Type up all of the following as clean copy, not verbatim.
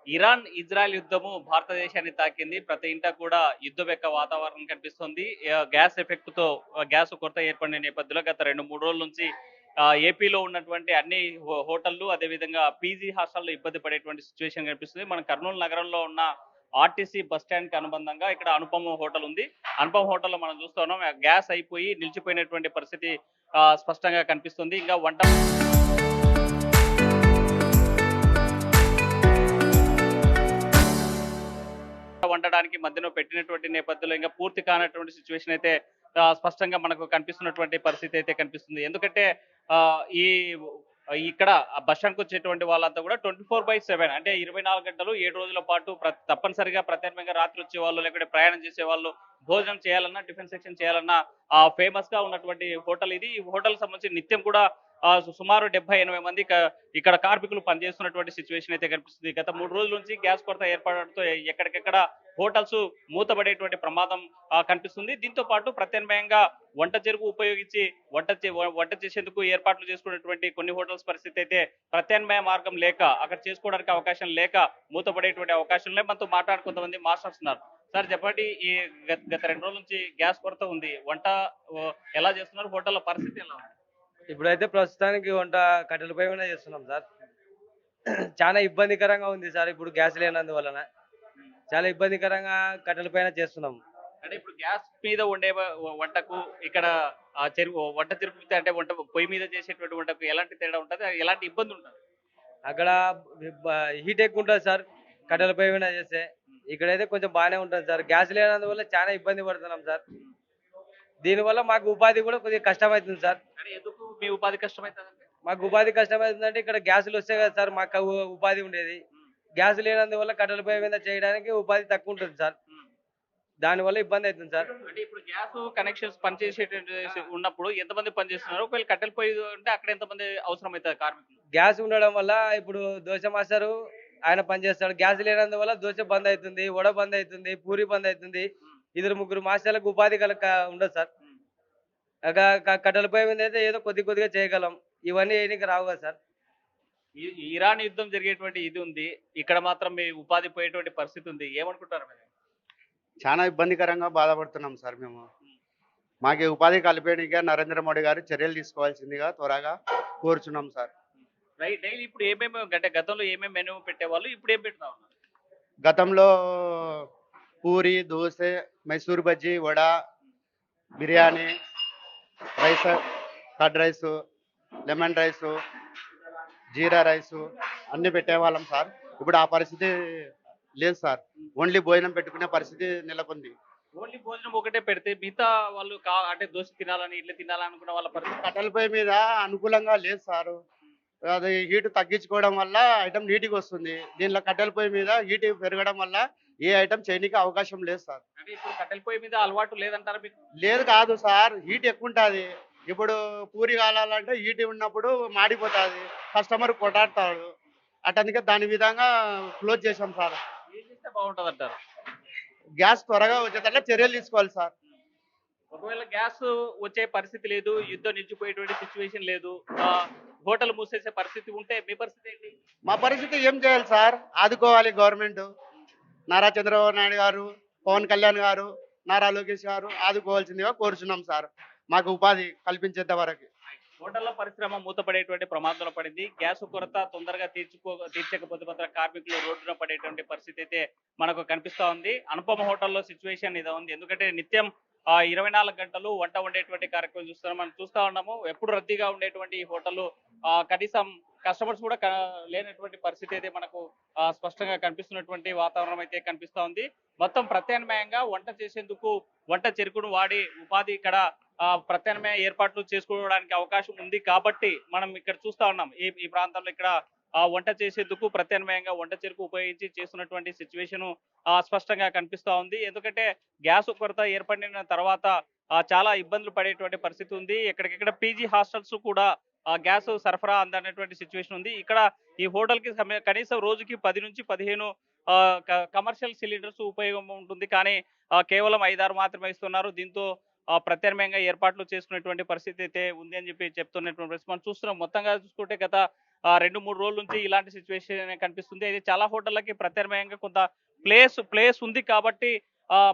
Iran Israel యుద్ధము భారతదేశాన్ని తాకింది. ప్రతి ఇంటా కూడా యుద్ధం యొక్క వాతావరణం కనిపిస్తుంది. గ్యాస్ ఎఫెక్ట్‌తో గ్యాస్ కొరత ఏర్పడిన నేపథ్యంలో గత 2, 3 రోజుల నుంచి ఏపీలో ఉన్నటువంటి అన్ని హోటళ్లు అదేవిధంగా పీజీ హాస్టల్‌లో ఇబ్బంది పడేటువంటి సిట్యుయేషన్ కనిపిస్తుంది. మనం కర్నూలు నగరంలో ఉన్న ఆర్టీసీ బస్ స్టాండ్‌కి అనుబంధంగా ఇక్కడ అనుపమ హోటల్ ఉంది. అనుపమ హోటల్‌లో మనం చూస్తా ఉన్నాం. గ్యాస్ అయిపోయి నిలిచిపోయినటువంటి పరిస్థితి స్పష్టంగా కనిపిస్తుంది. ఇంకా వండడానికి మధ్యలో పెట్టినటువంటి నేపథ్యంలో ఇంకా పూర్తి కానటువంటి సిచ్యువేషన్ అయితే స్పష్టంగా మనకు కనిపిస్తున్నటువంటి పరిస్థితి అయితే కనిపిస్తుంది. ఎందుకంటే ఈ ఇక్కడ బస్ స్టాండ్‌కి వచ్చేటువంటి వాళ్ళంతా కూడా 24/7 అంటే 24 గంటలు 7 రోజుల పాటు తప్పనిసరిగా ప్రత్యామ్నాయంగా రాత్రి వచ్చేవాళ్ళు లేకుంటే ప్రయాణం చేసేవాళ్ళు భోజనం చేయాలన్నా, టిఫిన్ సెక్షన్ చేయాలన్నా ఫేమస్‌గా ఉన్నటువంటి హోటల్ ఇది. ఈ హోటల్‌కి సంబంధించి నిత్యం కూడా సుమారు 70, 80 మంది ఇక్కడ కార్మికులు పనిచేస్తున్నటువంటి సిచ్యువేషన్ అయితే కనిపిస్తుంది. గత 3 రోజుల నుంచి గ్యాస్ కొరత ఏర్పడడంతో ఎక్కడికెక్కడ హోటల్స్ మూతబడేటువంటి ప్రమాదం కనిపిస్తుంది. దీంతో పాటు ప్రత్యామ్నాయంగా వంట చెరుకు ఉపయోగించి వంట చేసేందుకు ఏర్పాట్లు చేసుకున్నటువంటి కొన్ని హోటల్స్ పరిస్థితి అయితే ప్రత్యామ్నాయ మార్గం లేక అక్కడ చేసుకోవడానికి అవకాశం లేక మూతపడేటువంటి అవకాశం మనతో మాట్లాడు కొంతమంది మాస్టర్స్ ఉన్నారు. సార్ చెప్పండి, ఈ గత 2 రోజుల నుంచి గ్యాస్ కొరత ఉంది. వంట ఎలా చేస్తున్నారు? హోటళ్ల పరిస్థితి ఎలా ఉంది? ఇప్పుడైతే ప్రస్తుతానికి వంట కట్టెల పొయ్యి మీద చేస్తున్నాం సార్. చాలా ఇబ్బందికరంగా ఉంది సార్ ఇప్పుడు గ్యాస్ లేనందువలన. చాలా ఇబ్బందికరంగా కట్టెల పైన చేస్తున్నాం. అంటే ఇప్పుడు గ్యాస్ మీద వండే వంటకు ఇక్కడ వంట తిరుపతి అంటే వంట పొయ్యి మీద చేసేటువంటి వంటకు ఎలాంటి తేడా ఉంటది? ఎలాంటి ఇబ్బంది ఉంటది? అక్కడ హీట్ ఎక్కువ ఉంటుంది సార్ కట్టెల పొయ్యి మీద చేస్తే. ఇక్కడైతే కొంచెం బాగానే ఉంటుంది సార్. గ్యాస్ లేనందువల్ల చాలా ఇబ్బంది పడుతున్నాం సార్. దీనివల్ల మాకు ఉపాధి కూడా కొద్దిగా కష్టమవుతుంది సార్. అంటే ఎందుకు మీ ఉపాధి కష్టమైతదంటే? మాకు ఉపాధి కష్టమవుతుందంటే ఇక్కడ గ్యాసులు వస్తాయి కదా సార్, మాకు ఉపాధి ఉండేది. గ్యాస్ లేనందువల్ల కట్టెల పొయ్యి మీద చేయడానికి ఉపాధి తక్కువ ఉంటుంది సార్. దానివల్ల ఇబ్బంది అవుతుంది సార్. అంటే ఇప్పుడు గ్యాస్ కనెక్షన్స్ పనిచేసేటువంటి ఉన్నప్పుడు ఎంతమంది పనిచేస్తున్నారు? ఒకవేళ కట్టెల పొయ్యి ఉంటే అక్కడ ఎంతమంది అవసరమైతది కార్మికులు? గ్యాస్ ఉండడం వల్ల ఇప్పుడు దోశ మాస్టరు ఆయన పనిచేస్తాడు. గ్యాస్ లేనందువల్ల దోశ బంద్ అవుతుంది, వడ బంద్ అవుతుంది, పూరి బంద్ అవుతుంది. ఇద్దరు ముగ్గురు మాస్టర్లకు ఉపాధి ఉండదు సార్. కట్టెల పొయ్యి మీద అయితే ఏదో కొద్దిగా చేయగలం. ఇవన్నీ ఏనికి రావు కదా సార్. ఇరాన్ యుద్ధం జరిగేటువంటి ఇది ఉంది. ఇక్కడ మాత్రం మీ ఉపాధి పోయేటువంటి పరిస్థితి ఉంది. ఏమనుకుంటారు మీరు? చాలా ఇబ్బందికరంగా బాధపడుతున్నాం సార్ మేము. మాకు ఉపాధి కల్పేయడానికే నరేంద్ర మోడీ గారు చర్యలు తీసుకోవాల్సిందిగా త్వరగా కోరుచున్నాం సార్. రైట్. డైలీ ఇప్పుడు ఏమేమి అంటే గతంలో ఏమేమి మెనూ పెట్టేవాళ్ళు? ఇప్పుడు ఏం పెడతా ఉన్నారు? గతంలో puri, dosa, Mysore bajji, vada, biryani, rice, curd rice, lemon rice, jeera rice అన్నీ పెట్టేవాళ్ళం సార్. ఇప్పుడు ఆ పరిస్థితి లేదు సార్. ఓన్లీ భోజనం పెట్టుకునే పరిస్థితి నెలకొంది. ఓన్లీ భోజనం ఒకటే పెడితే మిగతా వాళ్ళు అంటే దోశ తినాలని, ఇడ్లీ తినాలని అనుకున్న వాళ్ళ పరిస్థితి కట్టెల పొయ్యి మీద అనుకూలంగా లేదు సారు. అది హీట్ తగ్గించుకోవడం వల్ల ఐటమ్ నీట్‌గా వస్తుంది. దీనిలో కట్టెల పొయ్యి మీద హీట్ పెరగడం వల్ల ఏ ఐటమ్ చేయనీకి అవకాశం లేదు సార్. అంటే ఇప్పుడు కట్టెల పొయ్యి మీద అలవాటు లేదంటారా మీకు? లేదు కాదు సార్, హీట్ ఎక్కువుంటాది. ఇప్పుడు పూరి కాలాలంటే హీట్ ఉన్నప్పుడు మాడిపోతాది. కస్టమర్ కొటాడతాడు. అటందుకే దాని విధంగా క్లోజ్ చేశాం సార్. ఏం చేస్తే బాగుంటదంటారు? గ్యాస్ త్వరగా వచ్చేటట్లా చర్యలు తీసుకోవాలి సార్. ఒకవేళ గ్యాస్ వచ్చే పరిస్థితి లేదు, యుద్ధం నిలిచిపోయేటువంటి సిచ్యువేషన్ లేదు, హోటల్ మూసేసే పరిస్థితి ఉంటే మీ పరిస్థితి ఏంటి? మా పరిస్థితి ఏం చేయాలి సార్? ఆదుకోవాలి గవర్నమెంట్. నారా చంద్రబాబు నాయుడు గారు, పవన్ కళ్యాణ్ గారు, నారా లోకేష్ గారు ఆదుకోవాల్సిందిగా కోరుచున్నాం సార్. మాకు ఉపాధి కల్పించేంత వరకు. హోటళ్ల పరిశ్రమ మూతపడేటువంటి ప్రమాదంలో పడింది. గ్యాస్ కొరత తొందరగా తీర్చకపోతే మాత్రం కార్మికులు రోడ్డున పడేటువంటి పరిస్థితి అయితే మనకు కనిపిస్తా ఉంది. అనుపమ హోటల్లో సిచ్యువేషన్ ఇదా ఉంది. ఎందుకంటే నిత్యం 24 గంటలు వంట వండేటువంటి కార్యక్రమం చూస్తున్నాం. మనం చూస్తా ఉన్నాము. ఎప్పుడు రద్దీగా ఉండేటువంటి ఈ హోటల్ కనీసం కస్టమర్స్ కూడా లేనటువంటి పరిస్థితి అయితే మనకు స్పష్టంగా కనిపిస్తున్నటువంటి వాతావరణం అయితే కనిపిస్తా ఉంది. మొత్తం ప్రత్యామ్నాయంగా వంట చేసేందుకు వంట చెరుకును వాడి ఉపాధి ఇక్కడ ప్రత్యామ్నాయ ఏర్పాట్లు చేసుకోవడానికి అవకాశం ఉంది కాబట్టి మనం ఇక్కడ చూస్తా ఉన్నాం. ఈ ప్రాంతంలో ఇక్కడ వంట చేసేందుకు ప్రత్యామ్నాయంగా వంట చెరుకు ఉపయోగించి చేస్తున్నటువంటి సిచ్యువేషన్ స్పష్టంగా కనిపిస్తా ఉంది. ఎందుకంటే గ్యాస్ కొరత ఏర్పడిన తర్వాత చాలా ఇబ్బందులు పడేటువంటి పరిస్థితి ఉంది. ఎక్కడికెక్కడ పీజీ హాస్టల్స్ కూడా గ్యాస్ సరఫరా అందనటువంటి సిచ్యువేషన్ ఉంది. ఇక్కడ ఈ హోటల్ కి కనీసం రోజుకి 10 నుంచి 15 కమర్షియల్ సిలిండర్స్ ఉపయోగం ఉంటుంది. కానీ కేవలం 5, 6 మాత్రమే ఇస్తున్నారు. దీంతో ప్రత్యామ్నాయంగా ఏర్పాట్లు చేసుకునేటువంటి పరిస్థితి అయితే ఉంది అని చెప్పి చెప్తున్నటువంటి మనం చూస్తున్నాం. మొత్తంగా చూసుకుంటే గత 2-3 రోజుల నుంచి ఇలాంటి సిచ్యువేషన్ కనిపిస్తుంది. అయితే చాలా హోటళ్ళకి ప్రత్యామ్నాయంగా కొంత ప్లేస్ ఉంది కాబట్టి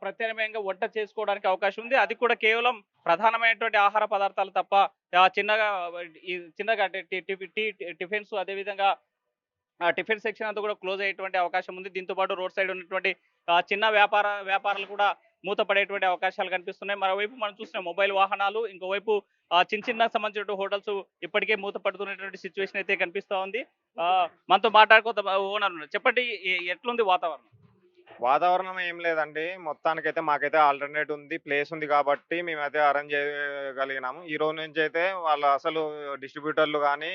ప్రత్యామ్నాయంగా వంట చేసుకోవడానికి అవకాశం ఉంది. అది కూడా కేవలం ప్రధానమైనటువంటి ఆహార పదార్థాలు తప్ప చిన్నగా చిన్నగా అంటే టిఫిన్స్ అదేవిధంగా టిఫిన్ సెక్షన్ అంతా కూడా క్లోజ్ అయ్యేటువంటి అవకాశం ఉంది. దీంతో పాటు రోడ్ సైడ్ ఉన్నటువంటి చిన్న వ్యాపారాలు కూడా మూతపడేటువంటి అవకాశాలు కనిపిస్తున్నాయి. మరోవైపు మనం చూసిన మొబైల్ వాహనాలు, ఇంకోవైపు చిన్న సంబంధించిన హోటల్స్ ఇప్పటికే మూతపడుతున్నటువంటి సిచ్యువేషన్ అయితే కనిపిస్తా ఉంది. మనతో మాట్లాడుకో ఓనర్ ఉన్నారు. చెప్పండి ఎట్లుంది వాతావరణం? వాతావరణం ఏం లేదండి. మొత్తానికైతే మాకైతే ఆల్టర్‌నేట్ ఉంది. ప్లేస్ ఉంది కాబట్టి మేమైతే అరేంజ్ చేయగలిగినాము. ఈ రోజు నుంచి అయితే వాళ్ళు అసలు డిస్ట్రిబ్యూటర్లు గానీ,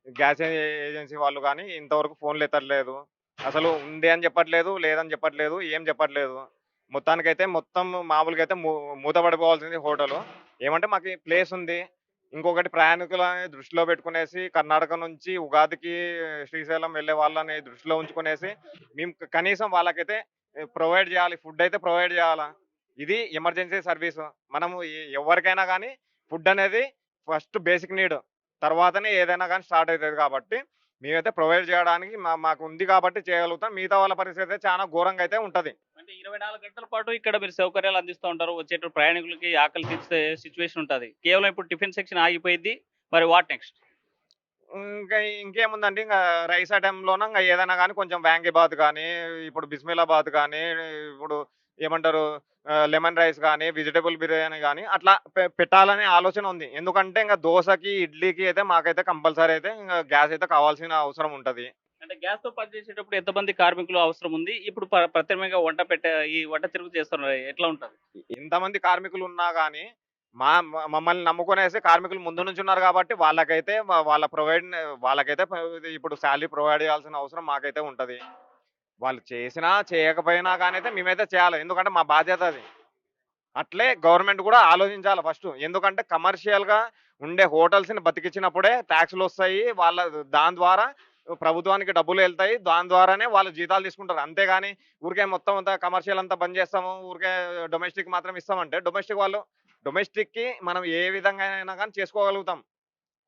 గ్యాస్ ఏజెన్సీ వాళ్ళు గానీ ఇంతవరకు ఫోన్‌లు ఎత్తట్లేదు. అసలు ఉంది అని చెప్పట్లేదు, లేదని చెప్పట్లేదు, ఏం చెప్పట్లేదు. మొత్తానికైతే మొత్తం మామూలుగా అయితే మూతపడిపోవాల్సింది హోటలు. ఏమంటే మాకు ప్లేస్ ఉంది. ఇంకొకటి ప్రయాణికులని దృష్టిలో పెట్టుకునేసి కర్ణాటక నుంచి ఉగాదికి శ్రీశైలం వెళ్ళే వాళ్ళని దృష్టిలో ఉంచుకునేసి మేము కనీసం వాళ్ళకైతే ప్రొవైడ్ చేయాలి. ఫుడ్ అయితే ప్రొవైడ్ చేయాలా. ఇది ఎమర్జెన్సీ సర్వీస్. మనము ఎవరికైనా కానీ ఫుడ్ అనేది ఫస్ట్ బేసిక్ నీడ్. తర్వాతనే ఏదైనా కానీ స్టార్ట్ అవుతుంది కాబట్టి మేమైతే ప్రొవైడ్ చేయడానికి మాకు ఉంది కాబట్టి చేయగలుగుతాం. మిగతా వాళ్ళ పరిస్థితి అయితే చాలా ఘోరంగా అయితే ఉంటది. అంటే 24 గంటల పాటు ఇక్కడ మీరు సౌకర్యాలు అందిస్తూ ఉంటారు. వచ్చేటువంటి ప్రయాణికులకి ఆకలి తీర్చే సిచ్యువేషన్ ఉంటది. కేవలం ఇప్పుడు టిఫిన్ సెక్షన్ ఆగిపోయింది. మరి వాట్ నెక్స్ట్? ఇంకా ఇంకేముందండి, ఇంకా రైస్ ఐటెంలోన ఇంకా ఏదైనా కానీ కొంచెం వాంగీబాత్ కానీ, ఇప్పుడు బిస్మిల్లాబాత్ కానీ, ఇప్పుడు ఏమంటారు లెమన్ రైస్ కానీ, వెజిటబుల్ బిర్యానీ కానీ అట్లా పెట్టాలనే ఆలోచన ఉంది. ఎందుకంటే ఇంకా దోసకి, ఇడ్లీకి అయితే మాకైతే కంపల్సరీ అయితే ఇంకా గ్యాస్ అయితే కావాల్సిన అవసరం ఉంటది. అంటే గ్యాస్‌తో పనిచేసేటప్పుడు ఎంతమంది కార్మికులు అవసరం ఉంది? ఇప్పుడు ప్రత్యామ్నాయంగా ఈ వంట తిరుగు చేస్తున్నారు. ఎట్లా ఉంటది? ఇంతమంది కార్మికులు ఉన్నా గానీ మమ్మల్ని నమ్ముకునేసి కార్మికులు ముందు నుంచి ఉన్నారు కాబట్టి వాళ్ళకైతే వాళ్ళకైతే ఇప్పుడు శాలరీ ప్రొవైడ్ చేయాల్సిన అవసరం మాకైతే ఉంటది. వాళ్ళు చేసినా చేయకపోయినా కానీ అయితే మేమైతే చేయాలి. ఎందుకంటే మా బాధ్యత అది. అట్లే గవర్నమెంట్ కూడా ఆలోచించాలి ఫస్ట్. ఎందుకంటే కమర్షియల్‌గా ఉండే హోటల్స్‌ని బతికించినప్పుడే ట్యాక్స్‌లొస్తాయి. దాని ద్వారా ప్రభుత్వానికి డబ్బులెళ్తాయి. దాని ద్వారానే వాళ్ళు జీతాలు తీసుకుంటారు. అంతేగాని ఊరికే మొత్తం అంతా కమర్షియల్ అంతా బంద్ చేస్తాము, ఊరికే డొమెస్టిక్ మాత్రం ఇస్తామంటే డొమెస్టిక్‌కి మనం ఏ విధంగా అయినా గానీ చేసుకోగలుగుతాం.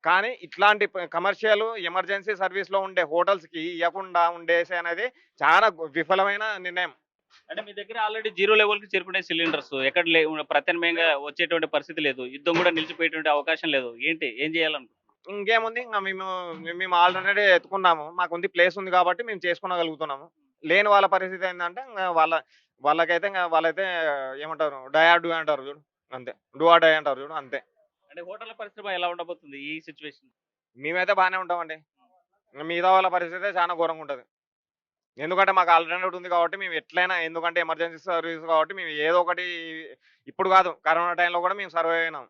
కానీ ఇట్లాంటి కమర్షియల్ ఎమర్జెన్సీ సర్వీస్‌లో ఉండే హోటల్స్‌కి ఇయ్యకుండా ఉండేసి అనేది చాలా విఫలమైన నిర్ణయం. అంటే మీ దగ్గర ఆల్రెడీ జీరో లెవెల్‌కి చేరుకునే సిలిండర్స్ ఎక్కడ ప్రత్యామ్నాయంగా వచ్చేటువంటి పరిస్థితి లేదు. యుద్ధం కూడా నిలిచిపోయేటువంటి అవకాశం లేదు. ఏం చేయాలనుకుంటున్నారు? ఇంకేముంది, ఇంక మేము ఆల్రెడీ ఎత్తుకున్నాము. మాకుంది, ప్లేస్ ఉంది కాబట్టి మేము చేసుకోగలుగుతున్నాము. లేని వాళ్ళ పరిస్థితి ఏందంటే ఇంగ వాళ్ళకైతే వాళ్ళైతే ఏమంటారు, డై ఆర్ డూ అంటారు చూడు అంతే. డూ ఆర్ డై అంటారు చూడు అంతే. అంటే హోటళ్ల పరిశ్రమ ఎలా ఉండబోతుంది ఈ సిచ్యువేషన్? మేమైతే బానే ఉంటామండి. మిగతా వాళ్ళ పరిస్థితే చాలా ఘోరంగా ఉంటది. ఎందుకంటే మాకు ఆల్టర్‌నేట్ ఉంది కాబట్టి మేము ఎట్లైనా, ఎందుకంటే ఎమర్జెన్సీ సర్వీస్ కాబట్టి మేము ఏదో ఒకటి ఇప్పుడు కాదు, కరోనా టైంలో కూడా మేము సర్వైవ్ అయినాం.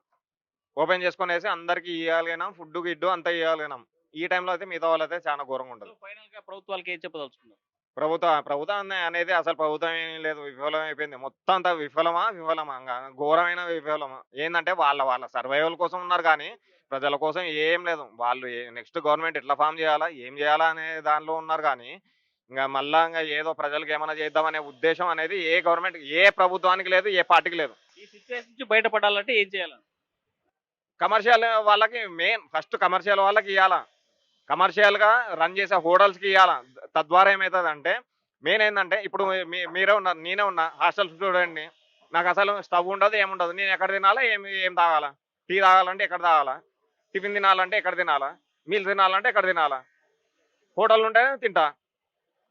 ఓపెన్ చేసుకునేసి అందరికి ఇయ్యగలిగినాం. ఫుడ్, గిడ్డు అంతా ఇయ్యగలిగినాం. ఈ టైంలో అయితే మిగతా వాళ్ళైతే చాలా ఘోరంగా ఉంటది. ఫైనల్‌గా ప్రభుత్వాలకు ఏం చెప్పదలుచుకున్నారు? ప్రభుత్వం అనేది అసలు ప్రభుత్వం ఏం లేదు, విఫలం అయిపోయింది. మొత్తం అంతా విఫలమా ఇంగ ఘోరమైన విఫలమా. ఏందంటే వాళ్ళ సర్వైవల్ కోసం ఉన్నారు కానీ ప్రజల కోసం ఏం లేదు. వాళ్ళు నెక్స్ట్ గవర్నమెంట్ ఎట్లా ఫార్మ్ చేయాలా, ఏం చేయాలా అనే దానిలో ఉన్నారు కానీ మళ్ళా ఏదో ప్రజలకు ఏమైనా చేద్దామనే ఉద్దేశం అనేది ఏ గవర్నమెంట్, ఏ ప్రభుత్వానికి లేదు, ఏ పార్టీకి లేదు. ఈ సిచ్యువేషన్ నుంచి బయటపడాలంటే ఏం చేయాలని? కమర్షియల్ వాళ్ళకి ఫస్ట్ కమర్షియల్ వాళ్ళకి ఇవ్వాలా. కమర్షియల్‌గా రన్ చేసే హోటల్స్‌కి ఇయ్యాల. తద్వారా ఏమైతదంటే మెయిన్ ఏందంటే ఇప్పుడు మీరే ఉన్నారు, నేనే ఉన్నా హాస్టల్ స్టూడెంట్‌ని. నాకసలు స్టవ్ ఉండదు, ఏముండదు. నేను ఎక్కడ తినాలా, ఏం తాగాలా? టీ తాగాలంటే ఎక్కడ తాగాలా? టిఫిన్ తినాలంటే ఎక్కడ తినాలా? మీల్ తినాలంటే ఎక్కడ తినాలా? హోటల్ ఉంటేనే తింటా.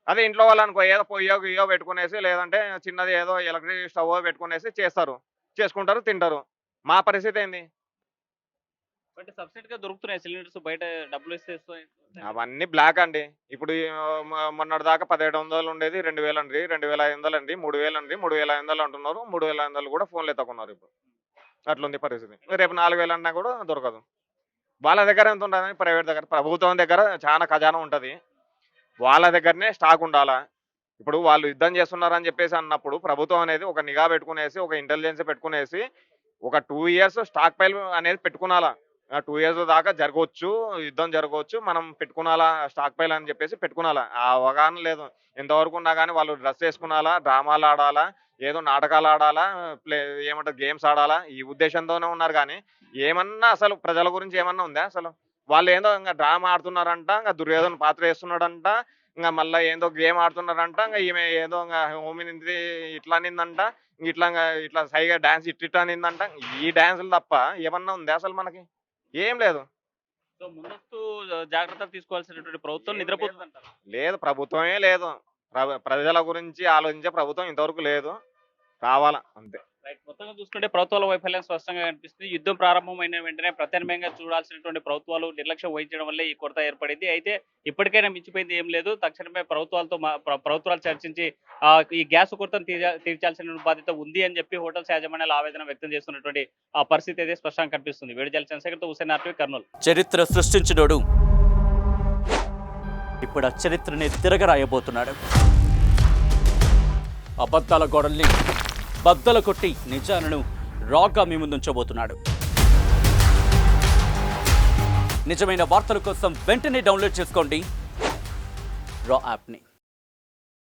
అదే ఇంట్లో వాళ్ళనుకో ఏదో పొయ్యో, గియ్యో పెట్టుకునేసి, లేదంటే చిన్నది ఏదో ఎలక్ట్రిక్ స్టవ్వో పెట్టుకునేసి చేస్తారు. చేసుకుంటారు, తింటారు. మా పరిస్థితి ఏంది? అంటే సబ్సిడీగా దొరుకుతున్నాయి సిలిండర్స్ బయట డబ్బులు ఇస్తే అవన్నీ బ్లాక్ అండి. ఇప్పుడు మొన్నటిదాకా 1700 ఉండేది 2000 అండి, 2500 అండి, 3000 అండి, 3500 అంటున్నారు. 3500 కూడా ఫోన్లు ఎత్తకున్నారు ఇప్పుడు. అట్లుంది పరిస్థితి. రేపు 4000 అన్నా కూడా దొరకదు. వాళ్ళ దగ్గర ఎంత ఉంటుందని ప్రైవేట్ దగ్గర, ప్రభుత్వం దగ్గర చాలా ఖజానా ఉంటది. వాళ్ళ దగ్గరనే స్టాక్ ఉండాలా. ఇప్పుడు వాళ్ళు యుద్ధం చేస్తున్నారని చెప్పేసి అన్నప్పుడు ప్రభుత్వం అనేది ఒక నిఘా పెట్టుకునేసి, ఒక ఇంటెలిజెన్స్ పెట్టుకునేసి ఒక 2 ఇయర్స్ స్టాక్ పైల్ అనేది పెట్టుకునాలా. 2 ఇయర్స్ దాకా జరగవచ్చు, యుద్ధం జరగవచ్చు, మనం పెట్టుకునాలా స్టాక్ పైల్ అని చెప్పేసి పెట్టుకునాలా. ఆ అవగాహన లేదు. ఎంతవరకు ఉన్నా కానీ వాళ్ళు డ్రెస్ వేసుకునాలా, డ్రామాలు ఆడాలా, ఏదో నాటకాలు ఆడాలా, ఏమంటారు గేమ్స్ ఆడాలా, ఈ ఉద్దేశంతోనే ఉన్నారు. కానీ ఏమన్నా అసలు ప్రజల గురించి ఏమన్నా ఉందా అసలు? వాళ్ళు ఏందో ఇంకా డ్రామా ఆడుతున్నారంట, ఇంకా దుర్యోధన పాత్ర వేస్తున్నాడంట, ఇంకా మళ్ళీ ఏందో గేమ్ ఆడుతున్నారంట, ఇంకా ఈమె ఏదో ఇంకా హోమినింది ఇట్లా అనిందంట, ఇట్లా సైగా డాన్స్ ఇట్లా అనిందంట. ఈ డాన్సులు తప్ప ఏమన్నా ఉంది అసలు మనకి? ఏం లేదు. సో ముందస్తు జాగ్రత్తలు తీసుకోవాల్సినటువంటి ప్రభుత్వం నిద్రపోతుంది అంటారు. లేదు, ప్రభుత్వమే లేదు. ప్రజల గురించి ఆలోచించే ప్రభుత్వం ఇంతవరకు లేదు. రావాలా అంతే. రైట్, మొత్తంగా చూసుకుంటే ప్రభుత్వాల వైఫల్యం స్పష్టంగా కనిపిస్తుంది. యుద్ధం ప్రారంభమైన వెంటనే ప్రత్యామ్నాయంగా చూడాల్సినటువంటి ప్రభుత్వాలు నిర్లక్ష్యం వహించడం వల్లే ఈ కొరత ఏర్పడింది. అయితే ఇప్పటికైనా మించిపోయింది ఏం లేదు. తక్షణమే ప్రభుత్వాలు చర్చించి ఈ గ్యాస్ కొరతను తీర్చాల్సిన బాధ్యత ఉంది అని చెప్పి హోటల్స్ యాజమాన్యాలు ఆవేదన వ్యక్తం చేస్తున్నటువంటి ఆ పరిస్థితి అయితే స్పష్టంగా కనిపిస్తుంది. వేడిజాల చంద్రశేఖర్తో హుసేన్ ఆర్టీవీ, కర్నూలు. చరిత్ర సృష్టించినోడు ఇప్పుడు ఆ చరిత్రని తిరగరాయబోతున్నాడు. అబద్ధాల గోడల్ని బద్దలు కొట్టి నిజాలను రాగా మీ ముందుంచబోతున్నాడు. నిజమైన వార్తల కోసం వెంటనే డౌన్లోడ్ చేసుకోండి రా యాప్ని.